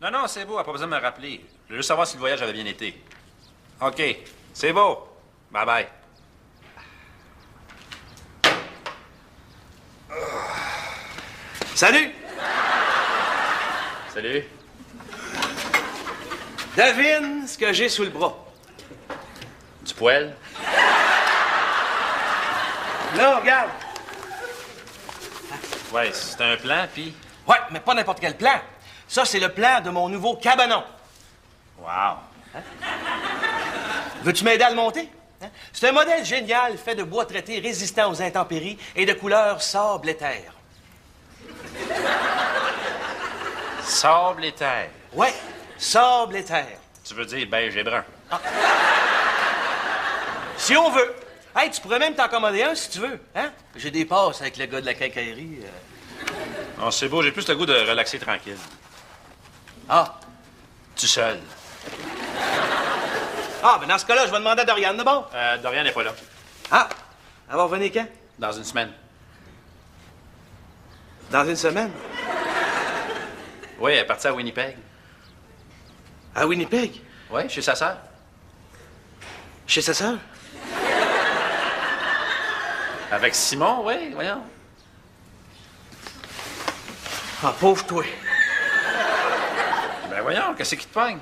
Non, non, c'est beau, elle n'a pas besoin de me rappeler. Je veux juste savoir si le voyage avait bien été. OK, c'est beau. Bye-bye. Salut! Salut. Devine ce que j'ai sous le bras. Du poêle? Là, regarde. Ouais, c'est un plan, puis... Ouais, mais pas n'importe quel plan. Ça, c'est le plan de mon nouveau cabanon. Wow. Veux-tu m'aider à le monter? Hein? C'est un modèle génial fait de bois traité résistant aux intempéries et de couleur sable et terre. Sable et terre. Ouais, sable et terre. Tu veux dire beige et brun? Si on veut. Hey, tu pourrais même t'en commander un si tu veux. Hein? J'ai des passes avec le gars de la quincaillerie. Non, c'est beau, j'ai plus le goût de relaxer tranquille. Ah. Tu seul. Ah, ben dans ce cas-là, je vais demander à Doriane d'abord. Dorian n'est pas là. Ah. Elle va revenir quand? Dans une semaine. Dans une semaine. Oui, elle est partie à Winnipeg. À Winnipeg? Oui, chez sa sœur. Chez sa sœur? Avec Simon, oui, voyons. Ah, pauvre toi. Ben voyons, qu'est-ce qui te pogne?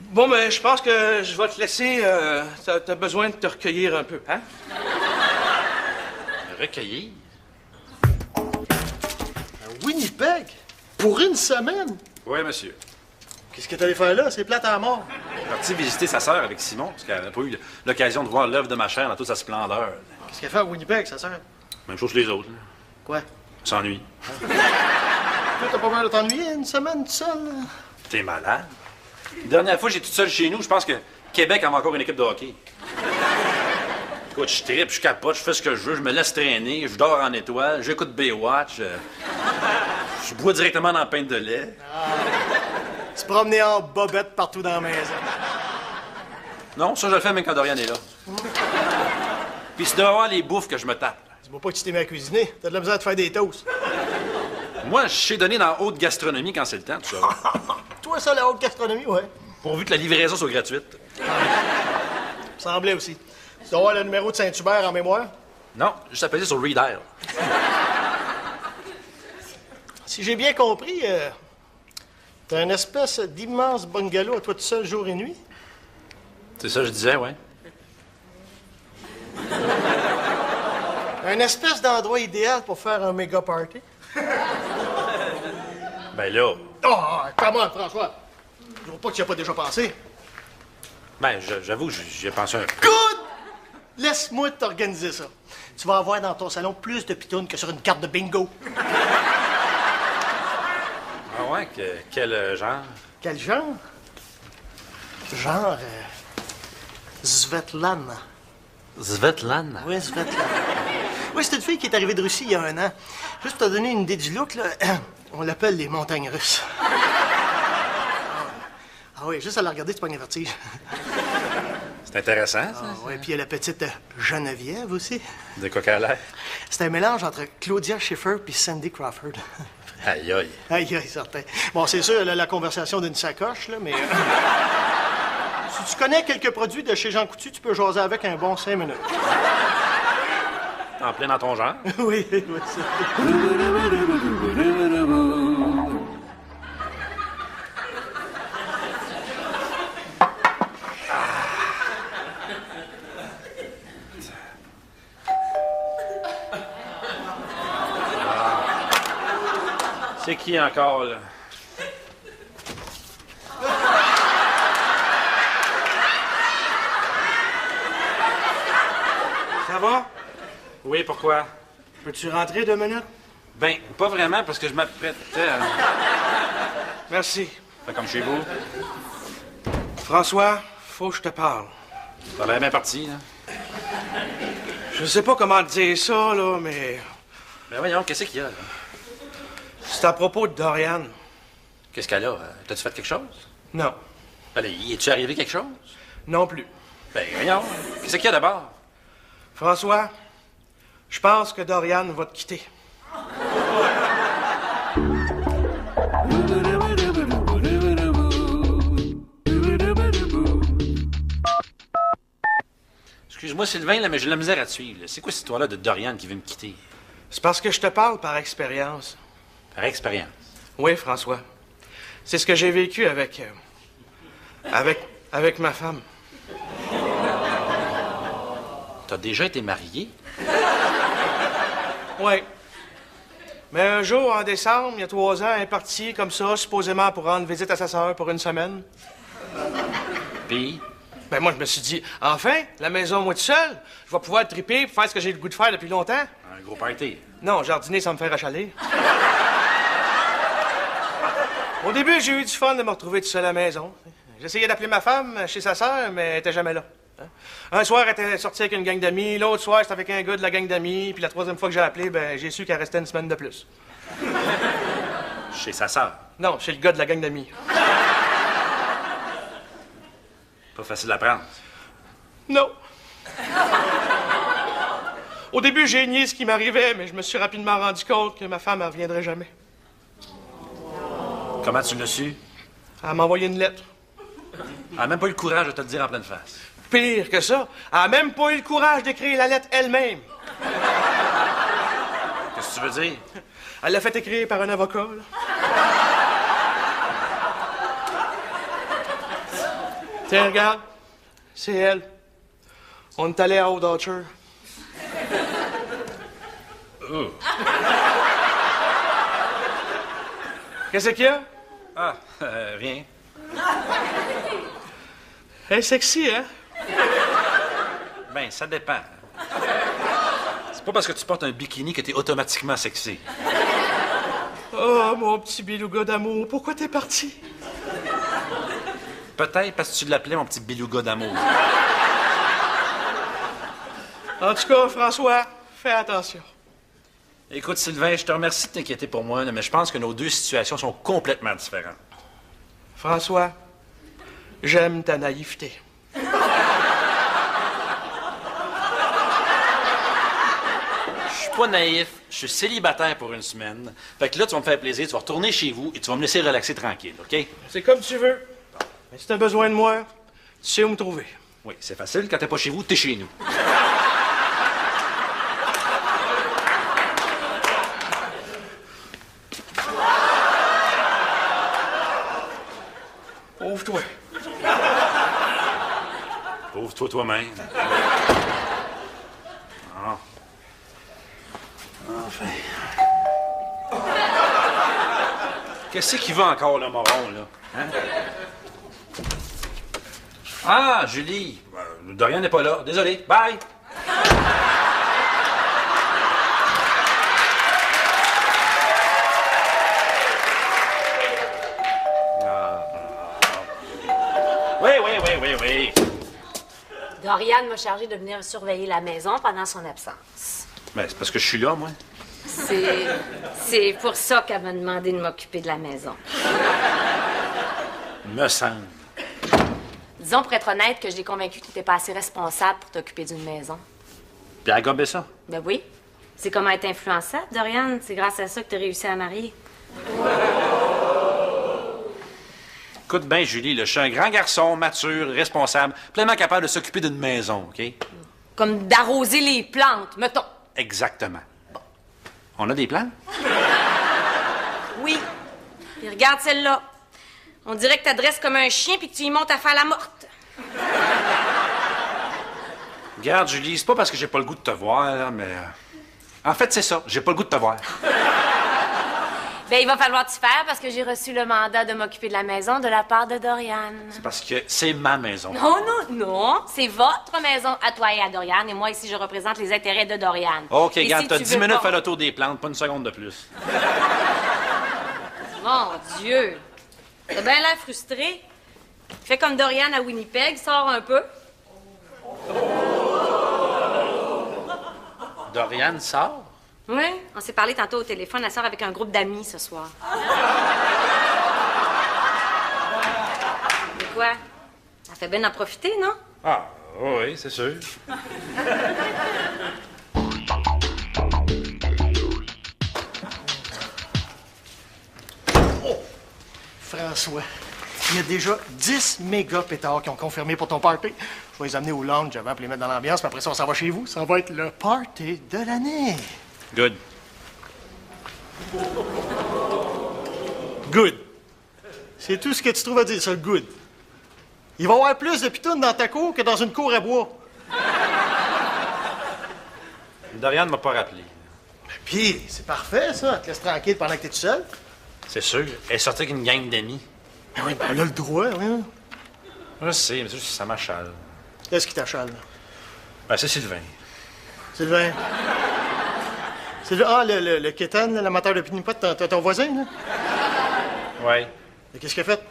Bon, ben, je pense que je vais te laisser. T'as besoin de te recueillir un peu, hein? Recueillir? À Winnipeg? Pour une semaine? Oui, monsieur. Qu'est-ce que t'allais faire là? C'est plate à mort. Elle est partie visiter sa sœur avec Simon, parce qu'elle n'a pas eu l'occasion de voir l'œuvre de ma chair dans toute sa splendeur. Qu'est-ce qu'elle fait à Winnipeg, sa sœur? Même chose que les autres. Là. Quoi? S'ennuie. Toi, t'as pas peur de t'ennuyer une semaine tout seul? Là? T'es malade? La dernière fois que j'étais tout seul chez nous, je pense que Québec avait encore une équipe de hockey. Écoute, je tripe, je capote, je fais ce que je veux, je me laisse traîner, je dors en étoile, j'écoute Baywatch, je bois directement dans la pinte de lait. Se promener en bobette partout dans la maison. Non, ça je le fais même quand Dorian est là. Puis c'est dehors les bouffes que je me tape. Dis-moi pas que tu t'es mis à cuisiner. T'as de la misère de faire des toasts. Moi, je sais donner dans la haute gastronomie quand c'est le temps, tout ça. Toi, ça, la haute gastronomie, ouais. Pourvu que la livraison soit gratuite. Ça semblait aussi. Tu dois avoir le numéro de Saint-Hubert en mémoire? Non, juste appeler sur Redial. Si j'ai bien compris, t'as une espèce d'immense bungalow à toi tout seul jour et nuit? C'est ça que je disais, ouais. Un espèce d'endroit idéal pour faire un méga party? Ben là, Oh, comment, François? Je vois pas que tu y as pas déjà pensé. ben j'avoue, j'y ai pensé un peu. Good! Laisse-moi t'organiser ça. Tu vas avoir dans ton salon plus de pitounes que sur une carte de bingo. Ah ouais, quel genre? Quel genre? Genre, Svetlana. Svetlana. Oui, Svetlana. Oui, c'est une fille qui est arrivée de Russie il y a 1 an. Juste pour te donner une idée du look, là, on l'appelle les montagnes russes. Ah oui, juste à la regarder, tu pognes un vertige. C'est intéressant, ça. Ah oui, puis il y a la petite Geneviève aussi. De quoi qu'elle a l'air? C'est un mélange entre Claudia Schiffer puis Cindy Crawford. Aïe, aïe. Aïe, aïe, certain. Bon, c'est sûr, elle a la conversation d'une sacoche, là, mais... si tu connais quelques produits de chez Jean Coutu, tu peux jaser avec un bon 5 minutes. En plein dans ton genre. Oui, oui, c'est... C'est qui encore, là? Ça va? Oui, pourquoi? Peux-tu rentrer 2 minutes? Ben, pas vraiment, parce que je m'apprêtais à... Merci. Fait comme chez vous. François, faut que je te parle. Ça a l'air bien parti, là. Je sais pas comment te dire ça, là, mais Ben voyons, qu'est-ce qu'il y a, là? c'est à propos de Doriane. Qu'est-ce qu'elle a? T'as-tu fait quelque chose? Non. Allez, y est-tu arrivé quelque chose? Non plus. Ben voyons, qu'est-ce qu'il y a d'abord? François, je pense que Doriane va te quitter. Excuse-moi, Sylvain, là, mais j'ai de la misère à te suivre. Là. C'est quoi cette histoire-là de Dorian qui veut me quitter? C'est parce que je te parle par expérience. Par expérience. Oui, François. C'est ce que j'ai vécu avec ma femme. T'as déjà été marié? Oui. Mais un jour, en décembre, il y a 3 ans, elle est partie comme ça, supposément pour rendre visite à sa sœur pour une semaine. Puis? Ben moi, je me suis dit, enfin, la maison, moi tout seul, je vais pouvoir triper et faire ce que j'ai le goût de faire depuis longtemps. Un gros party. Non, jardiner sans me faire achaler. Au début, j'ai eu du fun de me retrouver tout seul à la maison. J'essayais d'appeler ma femme chez sa sœur, mais elle était jamais là. Hein? Un soir, elle était sortie avec une gang d'amis, l'autre soir, c'était avec un gars de la gang d'amis, puis la 3e fois que j'ai appelé, ben, j'ai su qu'elle restait une semaine de plus. Chez sa sœur. Non, chez le gars de la gang d'amis. Pas facile à prendre. Non. Au début, j'ai nié ce qui m'arrivait, mais je me suis rapidement rendu compte que ma femme ne reviendrait jamais. Comment tu l'as su? Elle m'a envoyé une lettre. Elle n'a même pas eu le courage de te le dire en pleine face. Pire que ça, elle n'a même pas eu le courage d'écrire la lettre elle-même. Qu'est-ce que tu veux dire? Elle l'a fait écrire par un avocat, là. Tiens, regarde. C'est elle. On est allé à Old Orchard. Qu'est-ce qu'il y a? Ah, rien. Elle est sexy, hein? Ben, ça dépend. C'est pas parce que tu portes un bikini que t'es automatiquement sexy. Oh, mon petit beluga d'amour, pourquoi t'es parti? Peut-être parce que tu l'appelais mon petit beluga d'amour. En tout cas, François, fais attention. Écoute, Sylvain, je te remercie de t'inquiéter pour moi, là, mais je pense que nos deux situations sont complètement différentes. François, j'aime ta naïveté. Je suis pas naïf, je suis célibataire pour une semaine. Fait que là, tu vas me faire plaisir, tu vas retourner chez vous et tu vas me laisser relaxer tranquille, OK? C'est comme tu veux. Mais si t'as besoin de moi, tu sais où me trouver. Oui, c'est facile. Quand t'es pas chez vous, t'es chez nous. Ouvre-toi. Ouvre-toi toi-même. Ah. Enfin. Qu'est-ce qui va encore, le moron, là? Hein? Ah, Julie. Dorian n'est pas là. Désolé. Bye. Oui. Dorian m'a chargé de venir surveiller la maison pendant son absence. Ben, c'est parce que je suis là, moi. C'est pour ça qu'elle m'a demandé de m'occuper de la maison. Me semble. Disons, pour être honnête, que je l'ai convaincu que tu n'étais pas assez responsable pour t'occuper d'une maison. Puis elle a gobé ça. Ben oui. C'est comment être influençable, Dorian. C'est grâce à ça que tu as réussi à marier. Écoute bien, Julie, là, je suis un grand garçon, mature, responsable, pleinement capable de s'occuper d'une maison, OK? Comme d'arroser les plantes, mettons. Exactement. Bon. On a des plans? Oui. Puis regarde celle-là. On dirait que t'adresses comme un chien puis que tu y montes à faire la morte. Regarde, Julie, c'est pas parce que j'ai pas le goût de te voir, là, mais... En fait, c'est ça. J'ai pas le goût de te voir. Ben, il va falloir t'y faire parce que j'ai reçu le mandat de m'occuper de la maison de la part de Dorian. C'est parce que c'est ma maison. Non. C'est votre maison à toi et à Dorian. Et moi, ici, je représente les intérêts de Dorian. OK, Et regarde, si t'as tu 10 veux minutes pas- faire le tour des plantes, pas une seconde de plus. Mon Dieu. T'as bien l'air frustré. Fais comme Dorian à Winnipeg, sors un peu. Dorian sort? Oui, on s'est parlé tantôt au téléphone. Elle sort avec un groupe d'amis ce soir. Mais quoi? Ça fait bien en profiter, non? Ah, oui, c'est sûr. François, il y a déjà 10 méga pétards qui ont confirmé pour ton party. Je vais les amener au lounge avant pour les mettre dans l'ambiance, puis après ça, on s'en va chez vous. Ça va être le party de l'année. Good. Good. C'est tout ce que tu trouves à dire, ça, good. Il va y avoir plus de pitounes dans ta cour que dans une cour à bois. Dorian ne m'a pas rappelé. Puis, c'est parfait, ça. Elle te laisse tranquille pendant que t'es tout seul. C'est sûr. Elle est sortie avec une gang d'amis. Ben oui, ben elle a le droit, oui. Je sais, mais ça m'achale. Qu'est-ce qui t'achale, là? Ben, c'est Sylvain. Sylvain. Sylvain, ah, le Kétan, l'amateur de pinipot, ton voisin, là? Ouais. Et qu'est-ce qu'il a fait?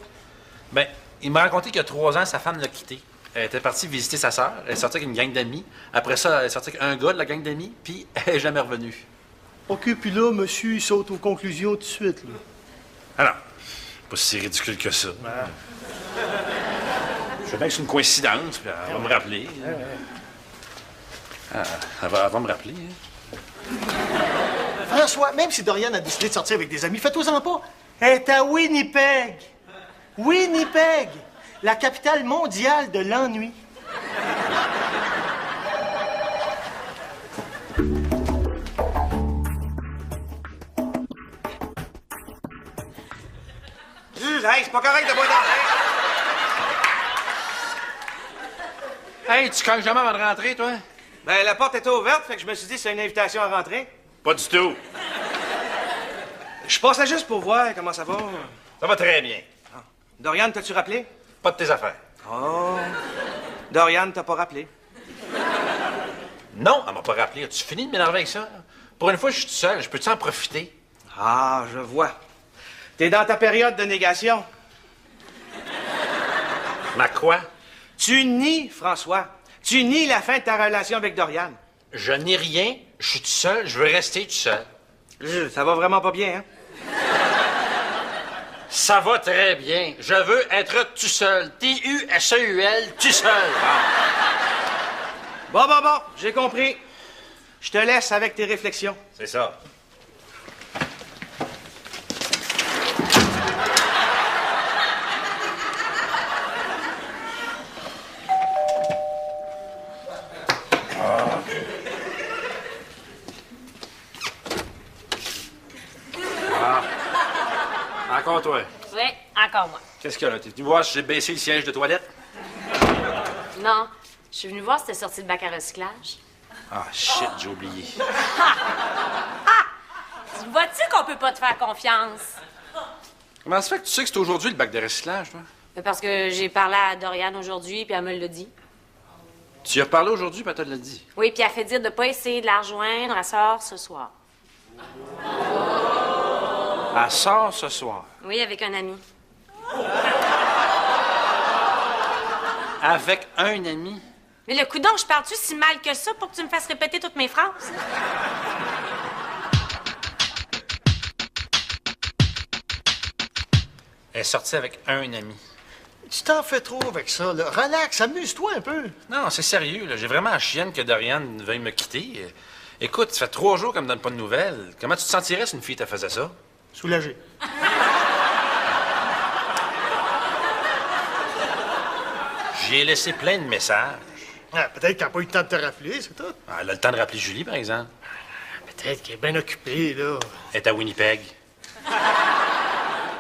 Ben, il m'a raconté qu'il y a 3 ans, sa femme l'a quitté. Elle était partie visiter sa sœur. Elle est sortie avec une gang d'amis. Après ça, elle est sortie avec un gars de la gang d'amis, puis elle est jamais revenue. OK, puis là, monsieur, il saute aux conclusions tout de suite, là. Ah non, pas si ridicule que ça. Je sais bien que c'est une coïncidence, puis elle va me rappeler. Ah, elle va me rappeler. Hein. François, même si Dorian a décidé de sortir avec des amis, fais-toi-en pas. Elle est à Winnipeg. Winnipeg, la capitale mondiale de l'ennui. Hey, c'est pas correct de boire dans Hey, tu cognes jamais avant de rentrer, toi? Ben, la porte était ouverte, fait que je me suis dit c'est une invitation à rentrer. Pas du tout. Je passais juste pour voir comment ça va. Ça va très bien. Dorian, t'as-tu rappelé? Pas de tes affaires. Oh. Dorian, t'as pas rappelé. Non, elle m'a pas rappelé. As-tu fini de m'énerver avec ça? Pour une fois, je suis tout seul. Je peux-tu en profiter? Ah, je vois. T'es dans ta période de négation. Ma quoi? Tu nies, François. Tu nies la fin de ta relation avec Dorian. Je n'ai rien. Je suis tout seul. Je veux rester tout seul. Ça va vraiment pas bien, hein? Ça va très bien. Je veux être tout seul. T-U-S-E-U-L, tout seul. Bon, j'ai compris. Je te laisse avec tes réflexions. C'est ça. Encore toi. Oui, encore moi. Qu'est-ce qu'il y a là? T'es venu voir si j'ai baissé le siège de toilette? Non, je suis venue voir si t'es sorti de bac à recyclage. Ah, shit, j'ai oublié. Tu vois-tu qu'on peut pas te faire confiance? Comment ça fait que tu sais que c'est aujourd'hui le bac de recyclage, toi? Mais parce que j'ai parlé à Dorian aujourd'hui, puis elle me l'a dit. Tu y as parlé aujourd'hui, puis elle te l'a dit. Oui, puis elle fait dire de pas essayer de la rejoindre. Elle sort ce soir. Elle sort ce soir. Oui, avec un ami. Avec un ami? Mais le coudon, je parle-tu si mal que ça pour que tu me fasses répéter toutes mes phrases? Elle est sortie avec un ami. Tu t'en fais trop avec ça, là. Relax, amuse-toi un peu. Non, c'est sérieux, là. J'ai vraiment la chienne que Dorian veuille me quitter. Écoute, ça fait 3 jours qu'elle me donne pas de nouvelles. Comment tu te sentirais si une fille te faisait ça? Soulagé. J'y ai laissé plein de messages. Ah, peut-être qu'elle n'a pas eu le temps de te rappeler, c'est tout. Ah, elle a le temps de rappeler Julie, par exemple. Peut-être qu'elle est bien occupée, là. Elle est à Winnipeg.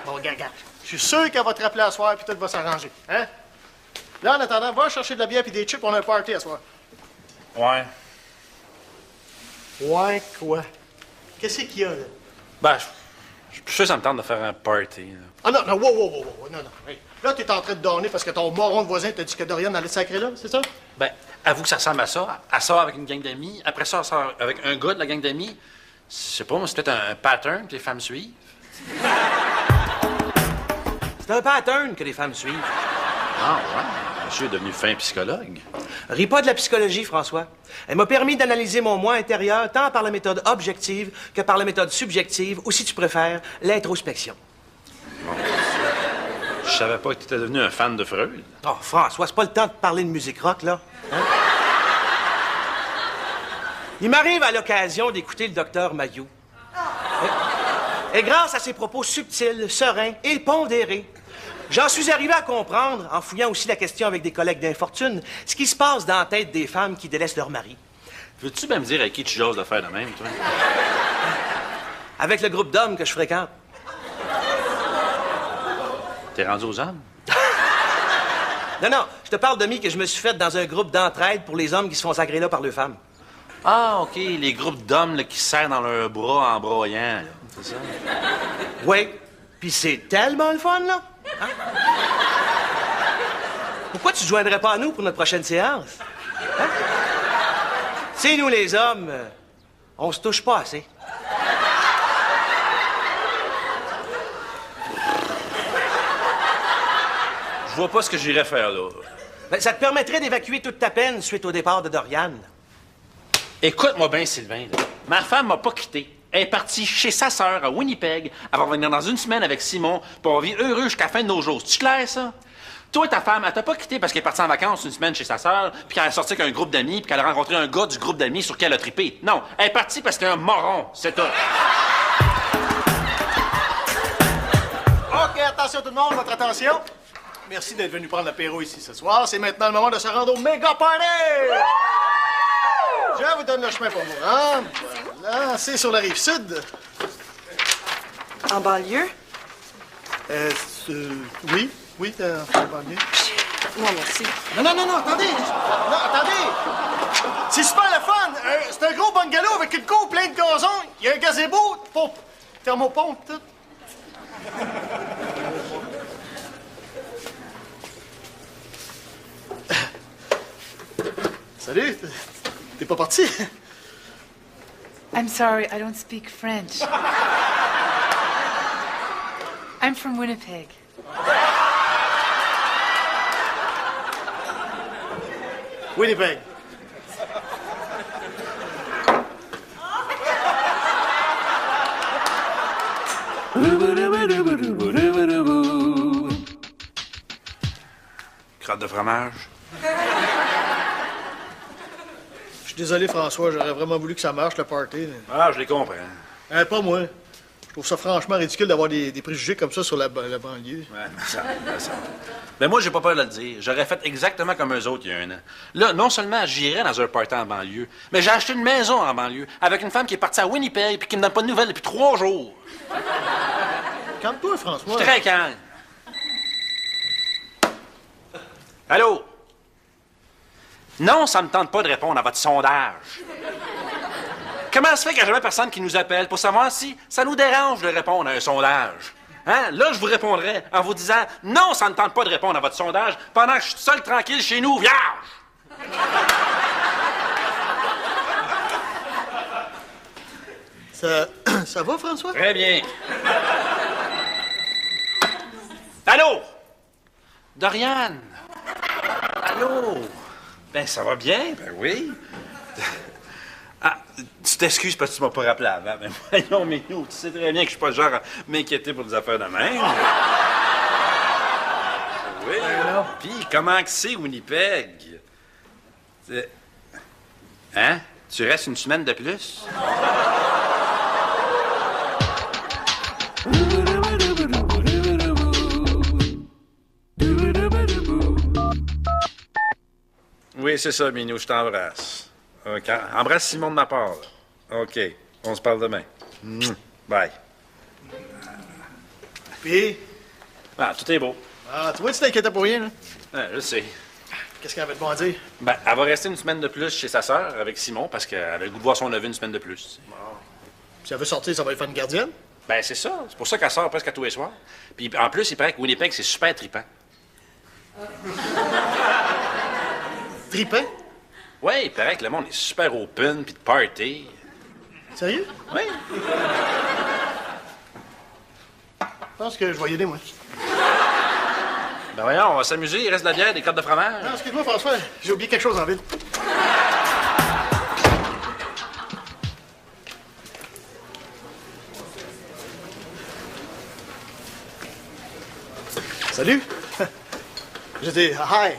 Bon, regarde. Je suis sûr qu'elle va te rappeler à soir, puis tout va s'arranger. Hein? Là, en attendant, va chercher de la bière puis des chips, on a un party à soir. Ouais. Ouais, quoi? Qu'est-ce qu'il y a, là? Ben, je suis plus sûr que ça me tente de faire un party. Là. Ah non, non, wow, non. Hey. Là, t'es en train de donner parce que ton moron de voisin t'a dit que Dorian allait te sacrer là, c'est ça? Ben, avoue que ça ressemble à ça. Elle sort avec une gang d'amis. Après ça, elle sort avec un gars de la gang d'amis. Je sais pas, moi, c'est peut-être un pattern que les femmes suivent. C'est un pattern que les femmes suivent. Ah, ouais. Monsieur est devenu fin psychologue. Ris pas de la psychologie, François. Elle m'a permis d'analyser mon moi intérieur tant par la méthode objective que par la méthode subjective, ou si tu préfères, l'introspection. Je savais pas que tu étais devenu un fan de Freud. Oh, François, c'est pas le temps de parler de musique rock, là. Hein? Il m'arrive à l'occasion d'écouter le docteur Mayou. Et grâce à ses propos subtils, sereins et pondérés, j'en suis arrivé à comprendre, en fouillant aussi la question avec des collègues d'infortune, ce qui se passe dans la tête des femmes qui délaissent leur mari. Veux-tu bien me dire à qui tu j'oses de faire de même, toi? Avec le groupe d'hommes que je fréquente. T'es rendu aux hommes? Non, je te parle d'amis que je me suis fait dans un groupe d'entraide pour les hommes qui se font sacrer là par leurs femmes. Ah, OK, les groupes d'hommes là, qui se serrent dans leurs bras en broyant, là. C'est ça? Oui, puis c'est tellement le fun, là. Hein? Pourquoi tu te joindrais pas à nous pour notre prochaine séance? Hein? C'est nous, les hommes, on se touche pas assez. Je vois pas ce que j'irais faire, là. Ben, ça te permettrait d'évacuer toute ta peine suite au départ de Dorian. Écoute-moi bien, Sylvain, là. Ma femme m'a pas quitté. Elle est partie chez sa sœur à Winnipeg. Elle va revenir dans une semaine avec Simon pour vivre heureux jusqu'à la fin de nos jours. C'est clair, ça? Toi, ta femme, elle t'a pas quitté parce qu'elle est partie en vacances une semaine chez sa sœur, puis qu'elle est sortie avec un groupe d'amis, puis qu'elle a rencontré un gars du groupe d'amis sur qui elle a trippé. Non, elle est partie parce qu'elle est un moron, c'est tout. OK, attention tout le monde, votre attention. Merci d'être venu prendre l'apéro ici ce soir. C'est maintenant le moment de se rendre au méga party! Je vous donne le chemin pour vous rendre. Voilà, c'est sur la rive sud. En banlieue? Oui, en banlieue. Non, merci. Non, attendez! Non, attendez! C'est super le fun! C'est un gros bungalow avec une cour pleine de gazon. Il y a un gazebo, pompe, thermopompe, tout. Salut! T'es pas parti? I'm sorry, I don't speak French. I'm from Winnipeg. Winnipeg. Crotte de fromage. Je suis désolé, François, j'aurais vraiment voulu que ça marche, le party. Ah, je les comprends. Pas moi. Je trouve ça franchement ridicule d'avoir des préjugés comme ça sur la banlieue. Ouais, ça. Mais moi, j'ai pas peur de le dire. J'aurais fait exactement comme eux autres il y a un an. Là, non seulement j'irais dans un party en banlieue, mais j'ai acheté une maison en banlieue avec une femme qui est partie à Winnipeg puis qui me donne pas de nouvelles depuis 3 jours. Calme-toi, François. Très calme. Allô? Non, ça me tente pas de répondre à votre sondage. Comment se fait qu'il n'y a jamais personne qui nous appelle pour savoir si ça nous dérange de répondre à un sondage? Hein? Là, je vous répondrai en vous disant « Non, ça ne tente pas de répondre à votre sondage pendant que je suis seul tranquille chez nous, vierge! » Ça va, François? Très bien. Allô? Doriane? Allô? Ben, ça va bien? Ben oui. Ah, tu t'excuses parce que tu m'as pas rappelé avant. Ben voyons, mais nous, tu sais très bien que je suis pas le genre à m'inquiéter pour des affaires de même. Oui. Puis, comment que c'est, Winnipeg? Hein? Tu restes une semaine de plus? Oui, c'est ça, Minou, je t'embrasse. OK. Embrasse Simon de ma part. Là. OK. On se parle demain. Bye. Puis? Ah, tout est beau. Ah, tu vois, tu t'inquiétais pour rien, là. Ah, je sais. Qu'est-ce qu'elle avait de bon à dire? Ben, elle va rester une semaine de plus chez sa sœur avec Simon parce qu'elle avait le goût de voir son neveu une semaine de plus. Si elle veut sortir, ça va lui faire une gardienne? Ben, c'est ça. C'est pour ça qu'elle sort presque à tous les soirs. Puis, en plus, il paraît que Winnipeg, c'est super trippant. Tripin? Oui, il paraît que le monde est super open puis de party. Sérieux? Oui. Je pense que je vais y aller, moi. Ben voyons, on va s'amuser. Il reste de la bière, des cartes de fromage. Non, excuse-moi, François. J'ai oublié quelque chose en ville. Salut. J'étais hi.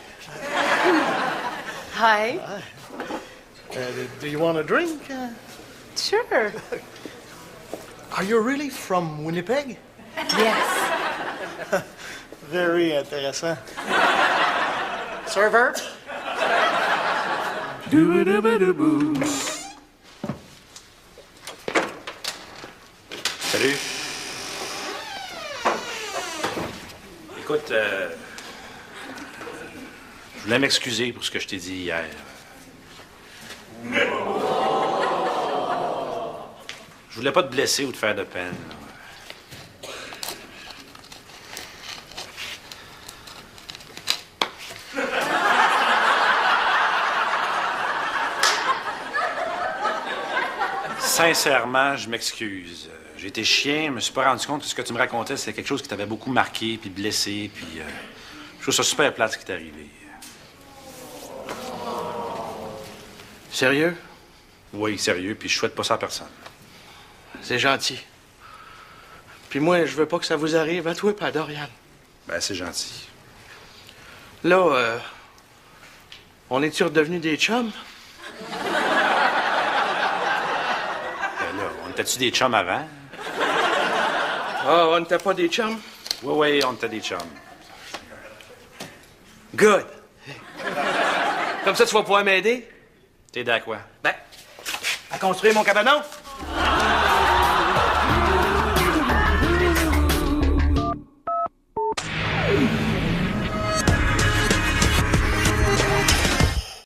Hi. Do you want a drink? Sure. Are you really from Winnipeg? Yes. Very intéressant. Server? Salut. Écoute, je voulais m'excuser pour ce que je t'ai dit hier. Je voulais pas te blesser ou te faire de peine. Sincèrement, je m'excuse. J'ai été chien, je me suis pas rendu compte que ce que tu me racontais, c'est quelque chose qui t'avait beaucoup marqué, puis blessé, puis je trouve ça super plate ce qui t'est arrivé. Sérieux? Oui, sérieux, puis je souhaite pas ça à personne. C'est gentil. Puis moi, je veux pas que ça vous arrive à toi et à Dorian. Ben, c'est gentil. Là, on est-tu redevenus des chums? Ben là, on était-tu des chums avant? Ah, on n'était pas des chums? Oui, on était des chums. Good. Comme ça, tu vas pouvoir m'aider? T'es d'accord quoi? Ben, à construire mon cabanon?